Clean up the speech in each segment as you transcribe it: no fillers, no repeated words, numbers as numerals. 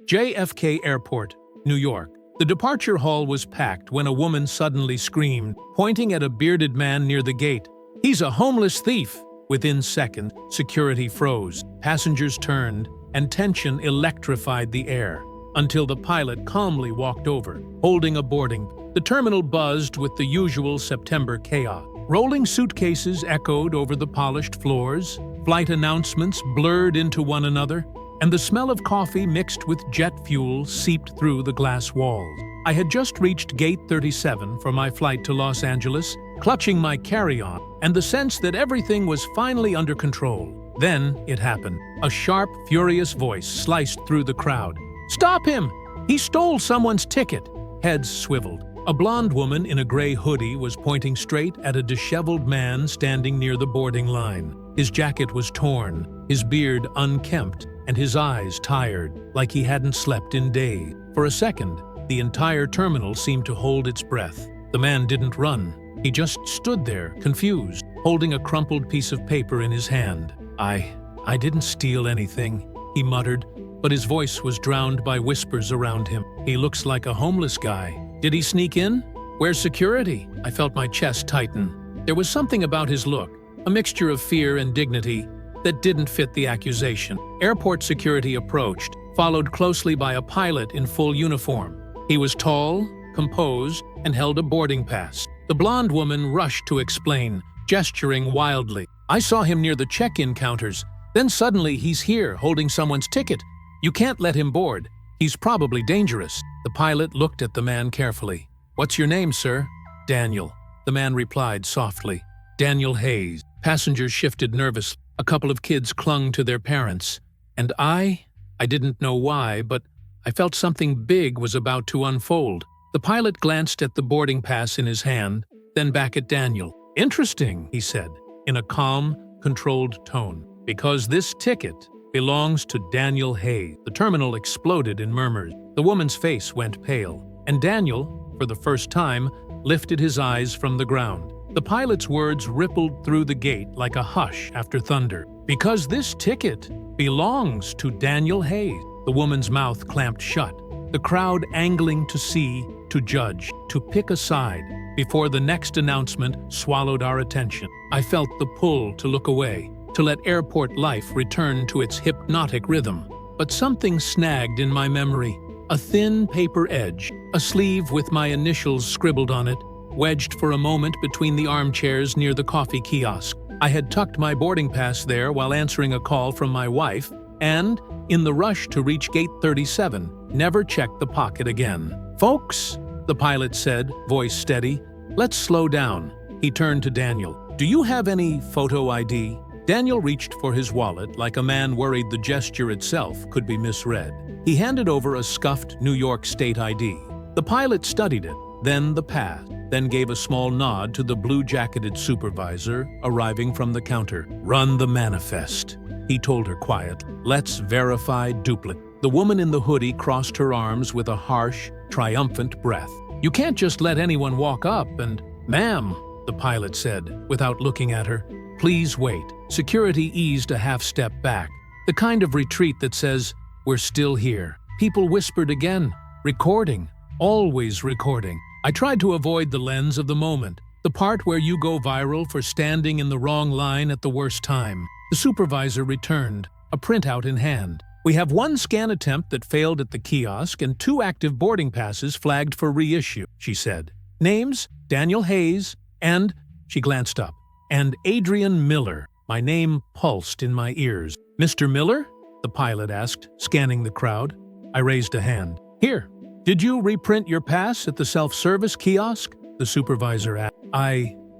JFK Airport, New York. The departure hall was packed when a woman suddenly screamed, pointing at a bearded man near the gate. "He's a homeless thief!" Within seconds, security froze, passengers turned, and tension electrified the air, until the pilot calmly walked over, holding a boarding. The terminal buzzed with the usual September chaos. Rolling suitcases echoed over the polished floors, flight announcements blurred into one another, and the smell of coffee mixed with jet fuel seeped through the glass walls. I had just reached Gate 37 for my flight to Los Angeles, clutching my carry-on, and the sense that everything was finally under control. Then it happened. A sharp, furious voice sliced through the crowd. "Stop him! He stole someone's ticket!" Heads swiveled. A blonde woman in a gray hoodie was pointing straight at a disheveled man standing near the boarding line. His jacket was torn, his beard unkempt, and his eyes tired, like he hadn't slept in days. For a second, the entire terminal seemed to hold its breath. The man didn't run. He just stood there, confused, holding a crumpled piece of paper in his hand. I didn't steal anything," he muttered, but his voice was drowned by whispers around him. "He looks like a homeless guy. Did he sneak in? Where's security?" I felt my chest tighten. There was something about his look, a mixture of fear and dignity, that didn't fit the accusation. Airport security approached, followed closely by a pilot in full uniform. He was tall, composed, and held a boarding pass. The blonde woman rushed to explain, gesturing wildly. "I saw him near the check-in counters. Then suddenly he's here, holding someone's ticket. You can't let him board. He's probably dangerous." The pilot looked at the man carefully. "What's your name, sir?" "Daniel," the man replied softly. "Daniel Hayes." Passengers shifted nervously. A couple of kids clung to their parents. And I didn't know why, but I felt something big was about to unfold. The pilot glanced at the boarding pass in his hand, then back at Daniel. "Interesting," he said, in a calm, controlled tone. "Because this ticket belongs to Daniel Hayes." The terminal exploded in murmurs. The woman's face went pale, and Daniel, for the first time, lifted his eyes from the ground. The pilot's words rippled through the gate like a hush after thunder. "Because this ticket belongs to Daniel Hayes." The woman's mouth clamped shut, the crowd angling to see, to judge, to pick a side, before the next announcement swallowed our attention. I felt the pull to look away, to let airport life return to its hypnotic rhythm. But something snagged in my memory. A thin paper edge, a sleeve with my initials scribbled on it, wedged for a moment between the armchairs near the coffee kiosk. I had tucked my boarding pass there while answering a call from my wife, and, in the rush to reach Gate 37, never checked the pocket again. "Folks," the pilot said, voice steady, "let's slow down." He turned to Daniel. "Do you have any photo ID?" Daniel reached for his wallet like a man worried the gesture itself could be misread. He handed over a scuffed New York State ID. The pilot studied it, then the pass, then gave a small nod to the blue-jacketed supervisor arriving from the counter. "Run the manifest," he told her quietly. "Let's verify duplicate." The woman in the hoodie crossed her arms with a harsh, triumphant breath. "You can't just let anyone walk up and—" "Ma'am," the pilot said, without looking at her, "please wait." Security eased a half-step back, the kind of retreat that says, "We're still here." People whispered again, "Recording, always recording." I tried to avoid the lens of the moment, the part where you go viral for standing in the wrong line at the worst time. The supervisor returned, a printout in hand. "We have one scan attempt that failed at the kiosk and 2 active boarding passes flagged for reissue," she said. "Names, Daniel Hayes, and," she glanced up, "and Adrian Miller." My name pulsed in my ears. "Mr. Miller?" the pilot asked, scanning the crowd. I raised a hand. "Here. Did you reprint your pass at the self-service kiosk?" the supervisor asked.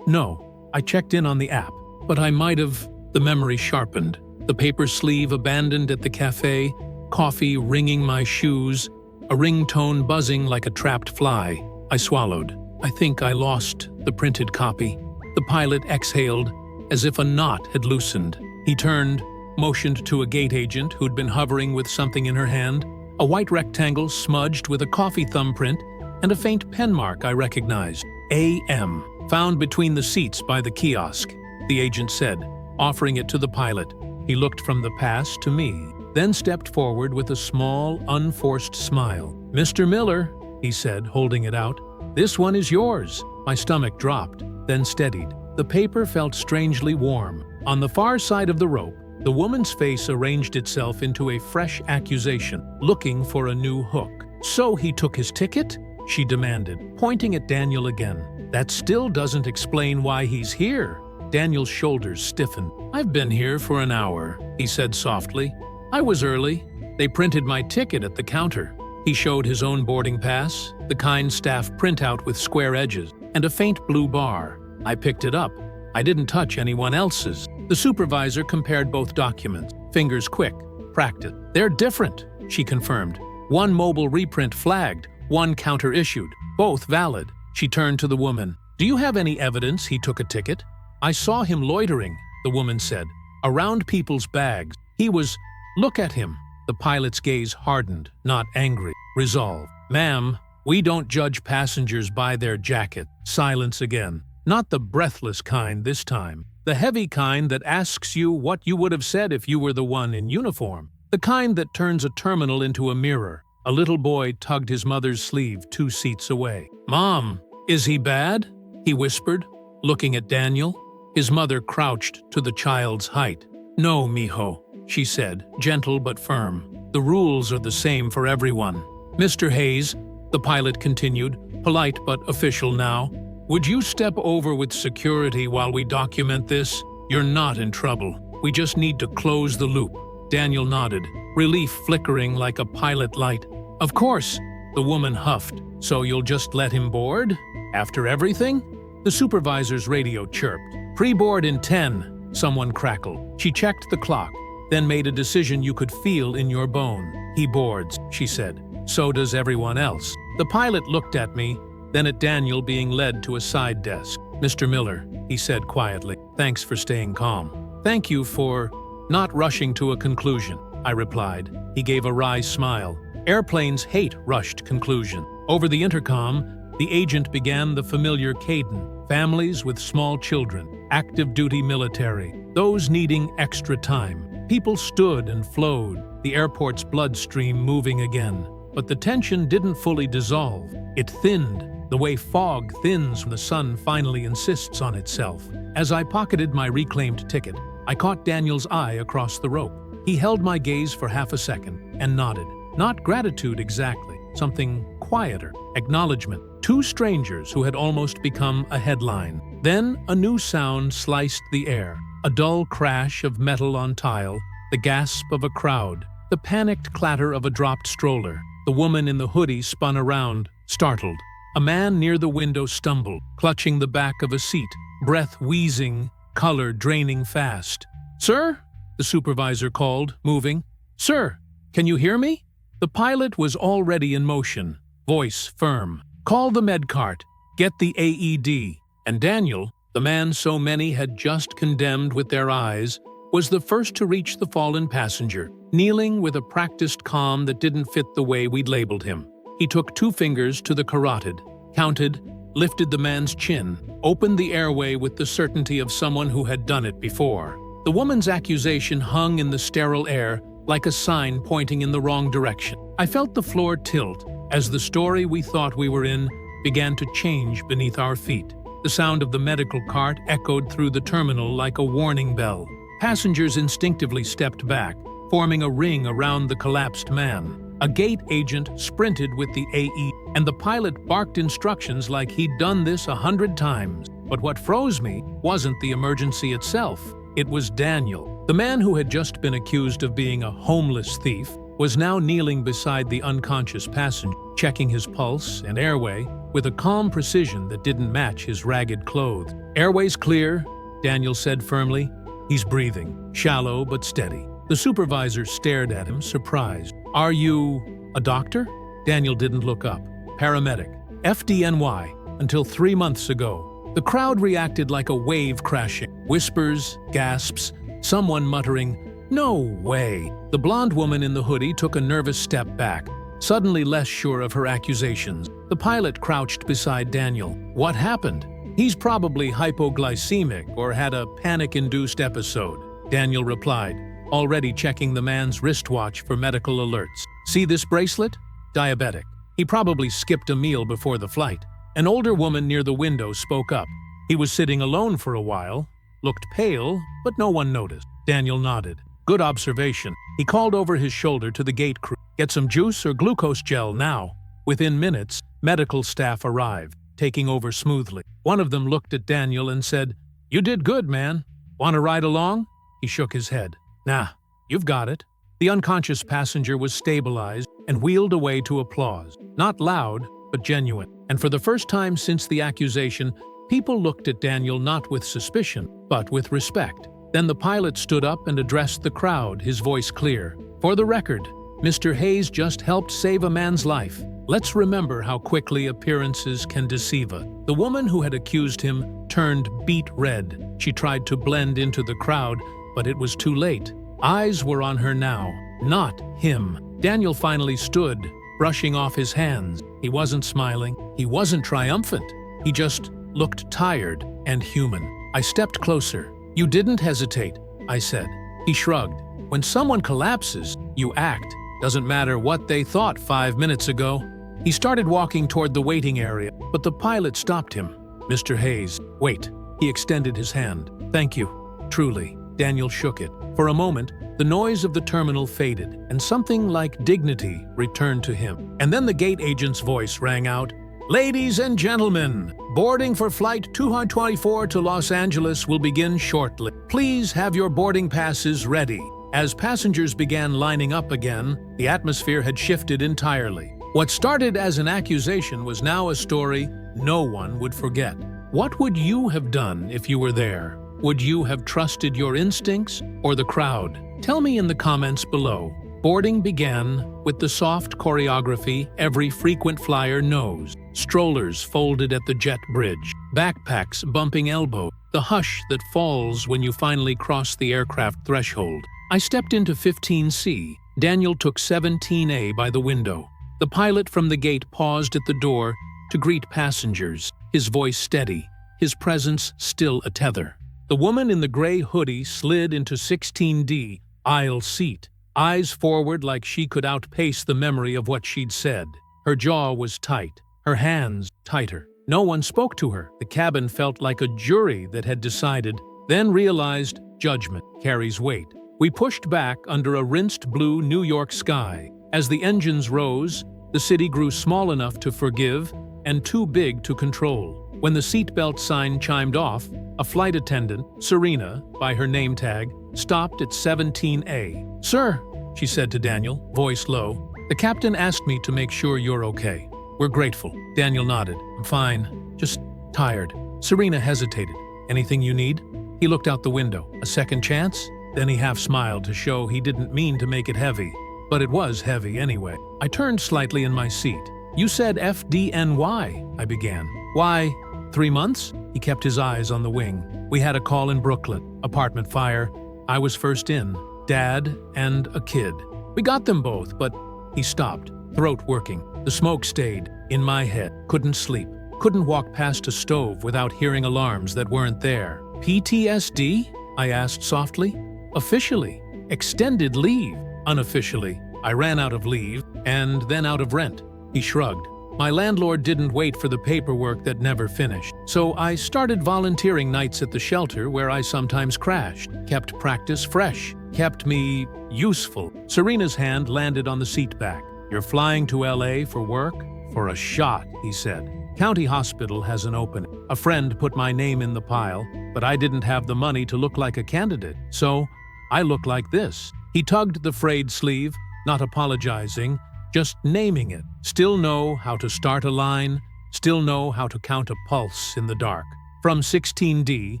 No. I checked in on the app, but I might have." The memory sharpened. The paper sleeve abandoned at the cafe, coffee ringing my shoes, a ringtone buzzing like a trapped fly. I swallowed. "I think I lost the printed copy." The pilot exhaled, as if a knot had loosened. He turned, motioned to a gate agent who'd been hovering with something in her hand, a white rectangle smudged with a coffee thumbprint and a faint pen mark I recognized. "AM, found between the seats by the kiosk," the agent said, offering it to the pilot. He looked from the pass to me. then stepped forward with a small, unforced smile. "Mr. Miller," he said, holding it out, "this one is yours." My stomach dropped, then steadied. The paper felt strangely warm. On the far side of the rope, the woman's face arranged itself into a fresh accusation, looking for a new hook. "So he took his ticket?" she demanded, pointing at Daniel again. "That still doesn't explain why he's here." Daniel's shoulders stiffened. "I've been here for an hour," he said softly. "I was early. They printed my ticket at the counter." He showed his own boarding pass, the kind staff printout with square edges, and a faint blue bar. I picked it up. I didn't touch anyone else's. The supervisor compared both documents, fingers quick, practiced. "They're different," she confirmed. "One mobile reprint flagged, one counter-issued, both valid." She turned to the woman. "Do you have any evidence he took a ticket?" "I saw him loitering," the woman said, "around people's bags. He was... Look at him." The pilot's gaze hardened, not angry, resolve. "Ma'am, we don't judge passengers by their jacket." Silence again. Not the breathless kind this time. The heavy kind that asks you what you would have said if you were the one in uniform. The kind that turns a terminal into a mirror. A little boy tugged his mother's sleeve 2 seats away. "Mom, is he bad?" he whispered, looking at Daniel. His mother crouched to the child's height. "No, mijo," she said, gentle but firm. "The rules are the same for everyone." "Mr. Hayes," the pilot continued, polite but official now, "would you step over with security while we document this? You're not in trouble. We just need to close the loop." Daniel nodded, relief flickering like a pilot light. "Of course," the woman huffed. "So you'll just let him board? After everything?" The supervisor's radio chirped. "Pre-board in 10, someone crackled. She checked the clock, then made a decision you could feel in your bone. "He boards," she said. "So does everyone else." The pilot looked at me, then at Daniel being led to a side desk. "Mr. Miller," he said quietly, "thanks for staying calm." "Thank you for not rushing to a conclusion," I replied. He gave a wry smile. Airplanes hate rushed conclusion. Over the intercom, the agent began the familiar cadence. Families with small children, active duty military, those needing extra time. People stood and flowed, the airport's bloodstream moving again. But the tension didn't fully dissolve. It thinned, the way fog thins when the sun finally insists on itself. As I pocketed my reclaimed ticket, I caught Daniel's eye across the rope. He held my gaze for half a second and nodded. Not gratitude exactly, something quieter, acknowledgement. 2 strangers who had almost become a headline. Then a new sound sliced the air. A dull crash of metal on tile, the gasp of a crowd, the panicked clatter of a dropped stroller. The woman in the hoodie spun around, startled. A man near the window stumbled, clutching the back of a seat, breath wheezing, color draining fast. "Sir?" the supervisor called, moving. "Sir, can you hear me?" The pilot was already in motion, voice firm. "Call the med cart. Get the AED." And Daniel, the man so many had just condemned with their eyes, was the first to reach the fallen passenger, kneeling with a practiced calm that didn't fit the way we'd labeled him. He took 2 fingers to the carotid, counted, lifted the man's chin, opened the airway with the certainty of someone who had done it before. The woman's accusation hung in the sterile air like a sign pointing in the wrong direction. I felt the floor tilt as the story we thought we were in began to change beneath our feet. The sound of the medical cart echoed through the terminal like a warning bell. Passengers instinctively stepped back, forming a ring around the collapsed man. A gate agent sprinted with the AE, and the pilot barked instructions like he'd done this 100 times. But what froze me wasn't the emergency itself. It was Daniel. The man who had just been accused of being a homeless thief was now kneeling beside the unconscious passenger, checking his pulse and airway with a calm precision that didn't match his ragged clothes. "Airway's clear," Daniel said firmly. "He's breathing, shallow but steady." The supervisor stared at him, surprised. "Are you a doctor?" Daniel didn't look up. "Paramedic. FDNY, until 3 months ago." The crowd reacted like a wave crashing. Whispers, gasps, someone muttering, "No way!" The blonde woman in the hoodie took a nervous step back, suddenly less sure of her accusations. The pilot crouched beside Daniel. "What happened?" "He's probably hypoglycemic or had a panic-induced episode," Daniel replied. already checking the man's wristwatch for medical alerts. See this bracelet? Diabetic. He probably skipped a meal before the flight. An older woman near the window spoke up. He was sitting alone for a while, looked pale, but no one noticed. Daniel nodded. Good observation. He called over his shoulder to the gate crew. Get some juice or glucose gel now. Within minutes, medical staff arrived, taking over smoothly. One of them looked at Daniel and said, "You did good, man. Want to ride along?" He shook his head. "Nah, you've got it." The unconscious passenger was stabilized and wheeled away to applause. Not loud, but genuine. And for the first time since the accusation, people looked at Daniel not with suspicion, but with respect. Then the pilot stood up and addressed the crowd, his voice clear. "For the record, Mr. Hayes just helped save a man's life. Let's remember how quickly appearances can deceive us." The woman who had accused him turned beet red. She tried to blend into the crowd, but it was too late. Eyes were on her now, not him. Daniel finally stood, brushing off his hands. He wasn't smiling. He wasn't triumphant. He just looked tired and human. I stepped closer. "You didn't hesitate," I said. He shrugged. "When someone collapses, you act. Doesn't matter what they thought 5 minutes ago." He started walking toward the waiting area, but the pilot stopped him. "Mr. Hayes, wait." He extended his hand. "Thank you. Truly." Daniel shook it. For a moment, the noise of the terminal faded, and something like dignity returned to him. And then the gate agent's voice rang out, "Ladies and gentlemen, boarding for Flight 224 to Los Angeles will begin shortly. Please have your boarding passes ready." As passengers began lining up again, the atmosphere had shifted entirely. What started as an accusation was now a story no one would forget. What would you have done if you were there? Would you have trusted your instincts or the crowd? Tell me in the comments below. Boarding began with the soft choreography every frequent flyer knows. Strollers folded at the jet bridge, backpacks bumping elbows, the hush that falls when you finally cross the aircraft threshold. I stepped into 15C. Daniel took 17A by the window. The pilot from the gate paused at the door to greet passengers, his voice steady, his presence still a tether. The woman in the gray hoodie slid into 16D, aisle seat, eyes forward like she could outpace the memory of what she'd said. Her jaw was tight, her hands tighter. No one spoke to her. The cabin felt like a jury that had decided, then realized judgment carries weight. We pushed back under a rinsed blue New York sky. As the engines rose, the city grew small enough to forgive and too big to control. When the seatbelt sign chimed off, a flight attendant, Serena, by her name tag, stopped at 17A. "Sir," she said to Daniel, voice low, "the captain asked me to make sure you're okay. We're grateful." Daniel nodded. "I'm fine. Just tired." Serena hesitated. "Anything you need?" He looked out the window. "A second chance?" Then he half smiled to show he didn't mean to make it heavy. But it was heavy anyway. I turned slightly in my seat. "You said FDNY," I began. "Why, 3 months?" He kept his eyes on the wing. "We had a call in Brooklyn. Apartment fire. I was first in. Dad and a kid. We got them both, but..." He stopped, throat working. The smoke stayed in my head. Couldn't sleep. Couldn't walk past a stove without hearing alarms that weren't there. "PTSD?" I asked softly. "Officially. Extended leave. Unofficially. I ran out of leave, and then out of rent." He shrugged. "My landlord didn't wait for the paperwork that never finished. So I started volunteering nights at the shelter where I sometimes crashed. Kept practice fresh. Kept me useful." Serena's hand landed on the seat back. "You're flying to LA for work?" "For a shot," he said. "County Hospital has an opening. A friend put my name in the pile, but I didn't have the money to look like a candidate. So I look like this." He tugged the frayed sleeve, not apologizing, just naming it. "Still know how to start a line, still know how to count a pulse in the dark." From 16D,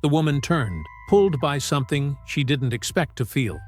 the woman turned, pulled by something she didn't expect to feel.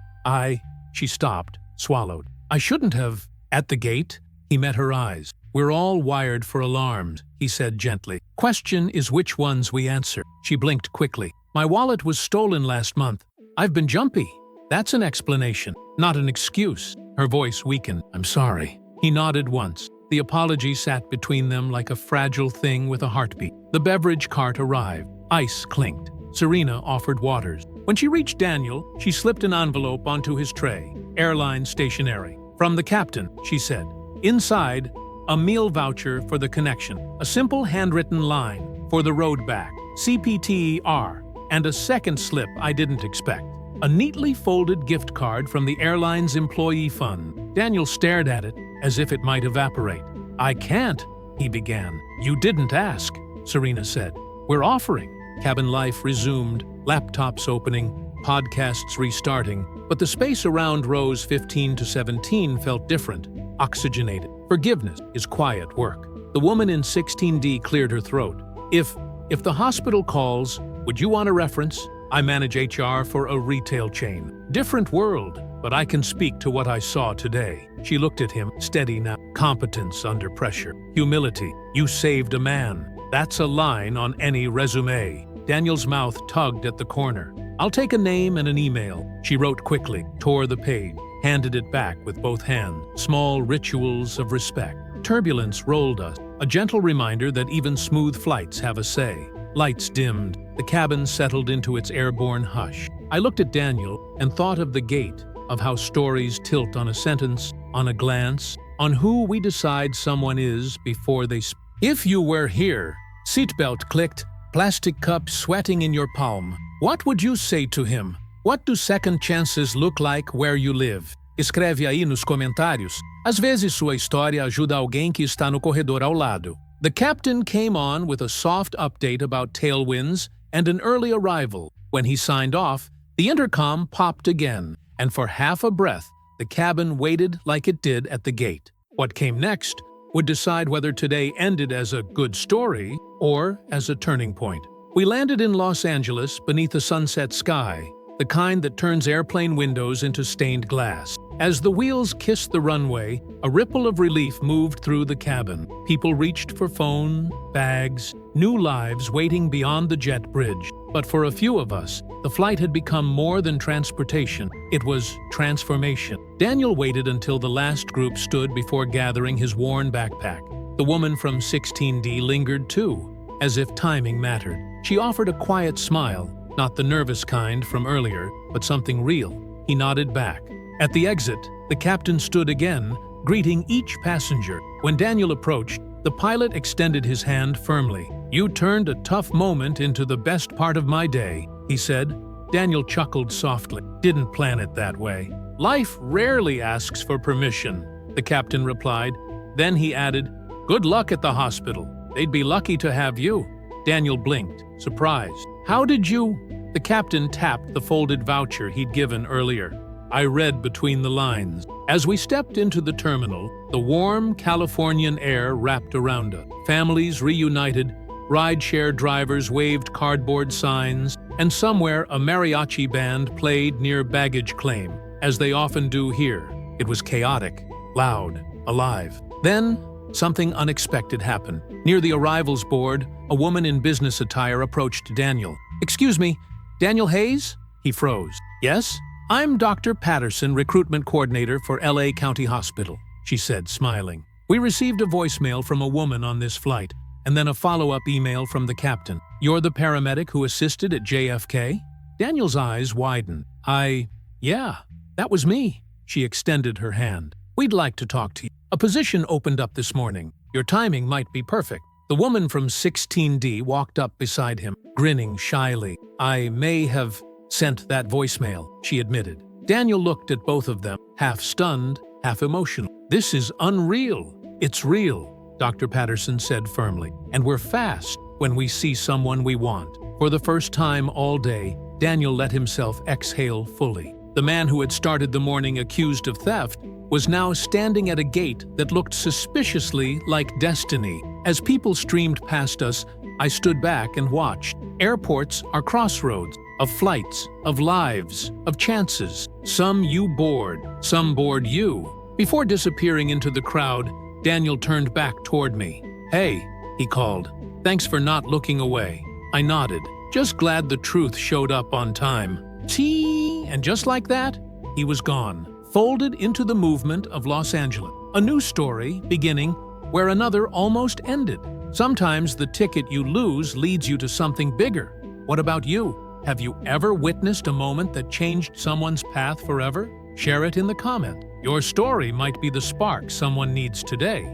She stopped, swallowed. "I shouldn't have..." At the gate, he met her eyes. "We're all wired for alarms," he said gently. "Question is which ones we answer." She blinked quickly. "My wallet was stolen last month. I've been jumpy." "That's an explanation, not an excuse." Her voice weakened. "I'm sorry." He nodded once. The apology sat between them like a fragile thing with a heartbeat. The beverage cart arrived. Ice clinked. Serena offered waters. When she reached Daniel, she slipped an envelope onto his tray. Airline stationery. From the captain, she said. Inside, a meal voucher for the connection, a simple handwritten line for the road back, CPTER, and a second slip I didn't expect. A neatly folded gift card from the airline's employee fund. Daniel stared at it as if it might evaporate. "I can't," he began. "You didn't ask," Serena said. "We're offering." Cabin life resumed, laptops opening, podcasts restarting, but the space around rows 15 to 17 felt different, oxygenated. Forgiveness is quiet work. The woman in 16D cleared her throat. If the hospital calls, would you want a reference? I manage HR for a retail chain. Different world, but I can speak to what I saw today. She looked at him, steady now. Competence under pressure. Humility. You saved a man. That's a line on any resume. Daniel's mouth tugged at the corner. I'll take a name and an email. She wrote quickly, tore the page, handed it back with both hands. Small rituals of respect. Turbulence rolled us, a gentle reminder that even smooth flights have a say. Lights dimmed. The cabin settled into its airborne hush. I looked at Daniel and thought of the gate, of how stories tilt on a sentence, on a glance, on who we decide someone is before they speak. If you were here, seatbelt clicked, plastic cup sweating in your palm, what would you say to him? What do second chances look like where you live? Escreve aí nos comentários. Às vezes sua história ajuda alguém que está no corredor ao lado. The captain came on with a soft update about tailwinds and an early arrival. When he signed off, the intercom popped again, and for half a breath, the cabin waited like it did at the gate. What came next would decide whether today ended as a good story or as a turning point. We landed in Los Angeles beneath a sunset sky, the kind that turns airplane windows into stained glass. As the wheels kissed the runway, a ripple of relief moved through the cabin. People reached for phone, bags, new lives waiting beyond the jet bridge. But for a few of us, the flight had become more than transportation. It was transformation. Daniel waited until the last group stood before gathering his worn backpack. The woman from 16D lingered too, as if timing mattered. She offered a quiet smile, not the nervous kind from earlier, but something real. He nodded back. At the exit, the captain stood again, greeting each passenger. When Daniel approached, the pilot extended his hand firmly. "You turned a tough moment into the best part of my day," he said. Daniel chuckled softly. "Didn't plan it that way." "Life rarely asks for permission," the captain replied. Then he added, "Good luck at the hospital. They'd be lucky to have you." Daniel blinked, surprised. "How did you?" The captain tapped the folded voucher he'd given earlier. I read between the lines. As we stepped into the terminal, the warm Californian air wrapped around us. Families reunited, rideshare drivers waved cardboard signs, and somewhere a mariachi band played near baggage claim, as they often do here. It was chaotic, loud, alive. Then, something unexpected happened. Near the arrivals board, a woman in business attire approached Daniel. "Excuse me, Daniel Hayes?" He froze. "Yes? I'm Dr. Patterson, recruitment coordinator for LA County Hospital," she said, smiling. We received a voicemail from a woman on this flight, and then a follow-up email from the captain. "You're the paramedic who assisted at JFK?" Daniel's eyes widened. Yeah, that was me." She extended her hand. "We'd like to talk to you. A position opened up this morning. Your timing might be perfect." The woman from 16D walked up beside him, grinning shyly. "I may have sent that voicemail," she admitted. Daniel looked at both of them, half stunned, half emotional. "This is unreal." "It's real," Dr. Patterson said firmly. "And we're fast when we see someone we want." For the first time all day, Daniel let himself exhale fully. The man who had started the morning accused of theft was now standing at a gate that looked suspiciously like destiny. As people streamed past us, I stood back and watched. Airports are crossroads of flights, of lives, of chances. Some you board, some board you. Before disappearing into the crowd, Daniel turned back toward me. "Hey," he called. "Thanks for not looking away." I nodded, just glad the truth showed up on time. Tee! And just like that, he was gone, folded into the movement of Los Angeles. A new story beginning where another almost ended. Sometimes the ticket you lose leads you to something bigger. What about you? Have you ever witnessed a moment that changed someone's path forever? Share it in the comment. Your story might be the spark someone needs today.